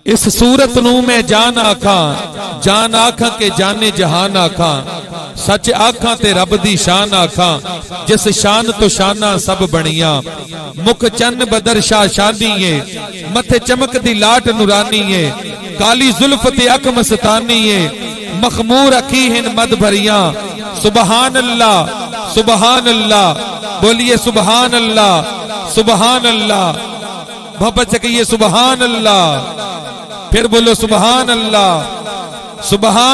اس صورت نو میں جان آکھاں کہ جانے جہان آکھاں سچ آکھاں تے رب دی شان آکھاں جس شان تو شانہ سب بنیاں مکھ چن بدر شاہ شانی ہے متھے چمک دی لاٹ نورانی ہے کالی زلف تے اک مستانی ہے مخمور اکھی ہن مد بھریاں سبحان اللہ سبحان اللہ بولیے سبحان اللہ سبحان اللہ محبت سے کہیے سبحان اللہ پھر بولو سبحان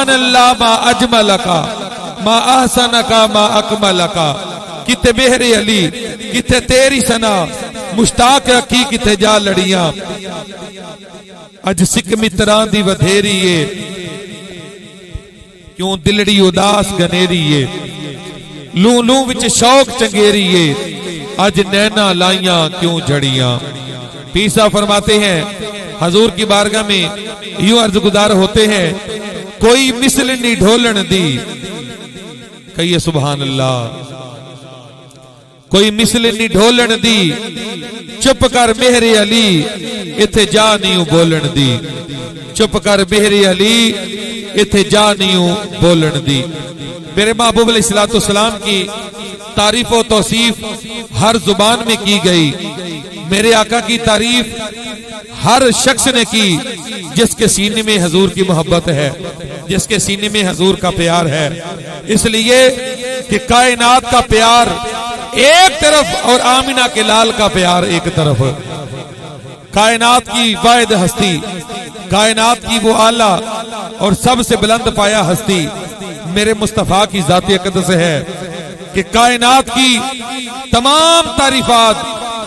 اللہ ما اجملکا ما احسنکا ما اکملکا کتے بہر علی کتے تیری سنا مشتاق رکھی کتے جا لڑیاں اج سکھ متران دی ودھیری کیوں دلڑی اداس گنیری لوں لوں وچ شوق چنگیری اج نینا لائیاں کیوں جھڑیاں پیسا فرماتے ہیں حضور کی بارگاہ میں یوں عرض گزار ہوتے ہیں کوئی مثل نہیں ڈھولن دی کہیے سبحان اللہ کوئی مثل نہیں ڈھولن دی چپ کر مہر علی اتھے جا نہیں بولن دی چپ کر مہر علی اتھے جا نہیں بولن دی میرے محبوب علیہ السلام کی تعریف و توصیف ہر زبان میں کی گئی میرے آقا کی تعریف ہر شخص نے کی جس کے سینے میں حضور کی محبت ہے جس کے سینے میں حضور کا پیار ہے اس لیے کہ کائنات کا پیار ایک طرف اور آمینہ کے لال کا پیار ایک طرف کائنات کی واحد ہستی کائنات کی وہ اعلیٰ اور سب سے بلند پایا ہستی میرے مصطفیٰ کی ذات اقدس ہے کہ کائنات کی تمام تعریفات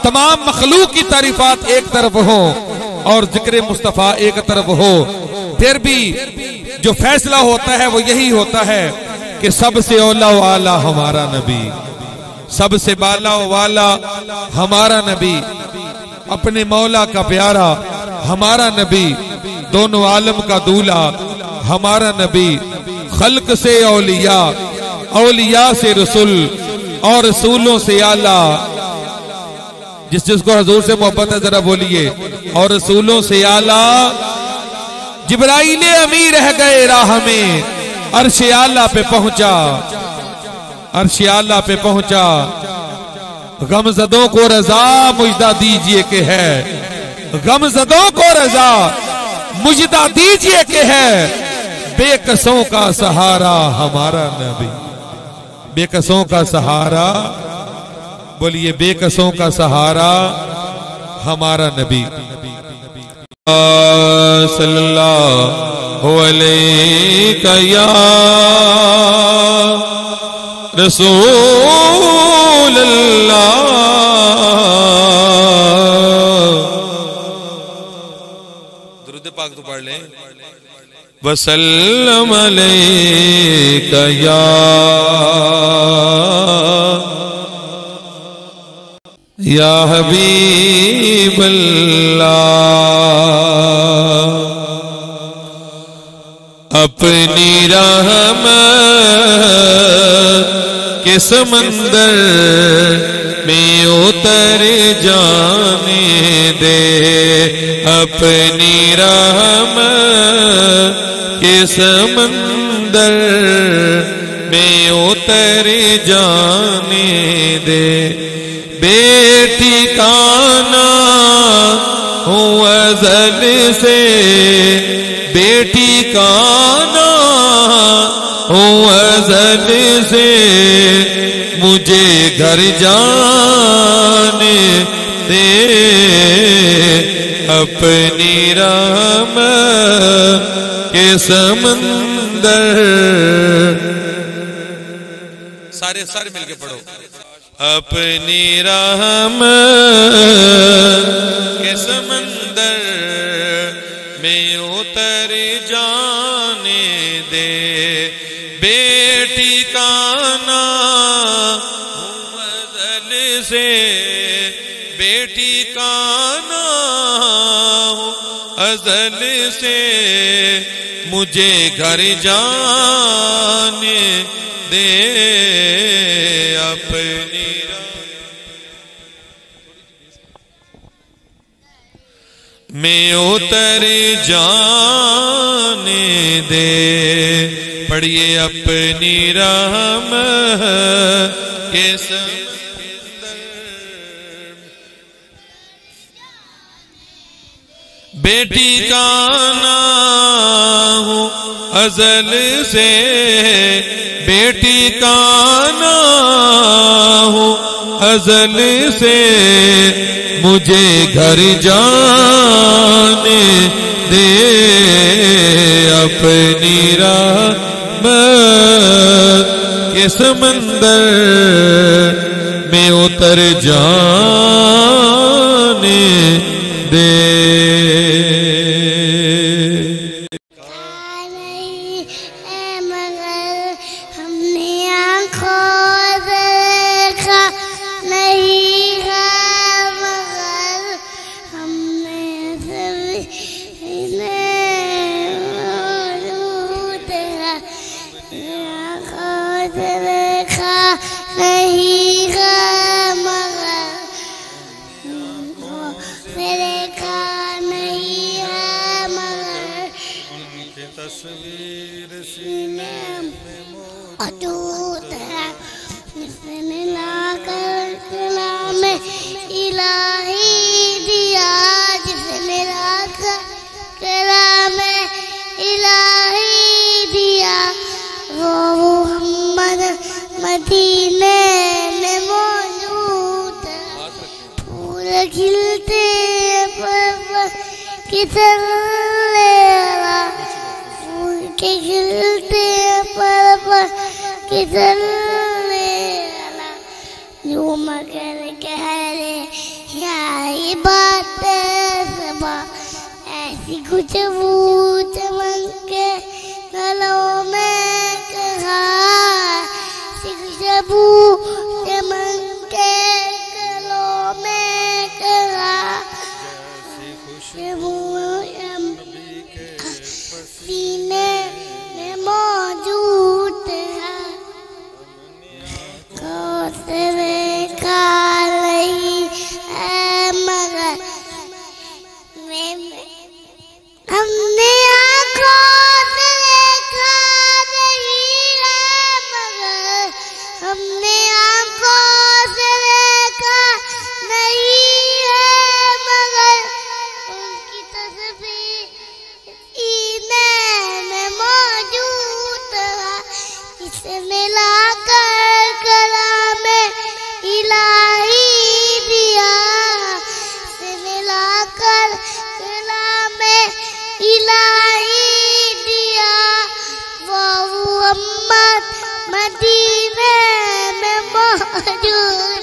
تمام مخلوق کی تعریفات ایک طرف ہو اور ذکر مصطفیٰ ایک طرف ہو پھر بھی جو فیصلہ ہوتا ہے وہ یہی ہوتا ہے کہ سب سے اولا و اعلیٰ ہمارا نبی سب سے بالا و والا ہمارا نبی اپنے مولا کا پیارا ہمارا نبی دونوں عالم کا دولہ ہمارا نبی خلق سے اولیاء اولیاء سے رسول اور رسولوں سے اعلیٰ جس کو حضور سے محبت ہے ذرا بولیے اور رسولوں سے اعلیٰ جبرائیل امیر رہ گئے راہ میں عرش اعلیٰ پہ پہنچا عرش اعلیٰ پہ پہنچا غمزدوں کو رضا مجدہ دیجئے کہ ہے غمزدوں کو رضا مجدہ دیجئے کہ ہے بے قصوں کا سہارا ہمارا نبی بے قصوں کا سہارا بولیے بے قصوں کا سہارا ہمارا نبی صلی اللہ علیہ یا رسول اللہ درود پاک تو پڑھ لیں وسلم علیک یا حبیب اللہ اپنی رحمت کے سمندر میں اتر جانے دے اپنی رحمت کے سمندر میں اتر جانے دے بیٹی کانا ہوں ازل سے بیٹی کانا ہوں ازل سے مجھے گھر جانے دے اپنی رحمت کے سمندر سارے مل کے پڑھو اپنی رحمت کے سمندر میں اتر جانے دے بیٹی کانا ازل سے بیٹی کانا ازل سے مجھے گھر جانے دے اپنی میں اتر جانے دے، پڑھیے اپنی رحمت کے سمندر، بیٹی کا نام ہوں ازل سے، بیٹی کا نام ہوں ازل سے، مجھے گھر جانے دے، اپنی رحمت کے سمندر میں اتر جانے دے۔ مدینے میں موجود پھول کھلتے پر کدھر لیلا، پھول کے کھلتے پر کدھر لیلا، جو مگر کہہ رہے یہی بات سبا، ایسی کچھ وہ چمن کے گلوں میں کہا، شبو چمن کے گلوں میں کہا، شبو سینے میں موجود ہے، کوثرے کا نہیں ہے مگر ہم نے آنکھوں سے دیکھا نہیں ہے، مگر ہم نے آنکھوں سے دیکھا نہیں ہے، مگر ان کی تصویر سینے میں موجود ہے، اسے ملا کر کلام الہی دیا، اسے ملا کر کلام الہی دیا، وہ محمد مدینے میں موجود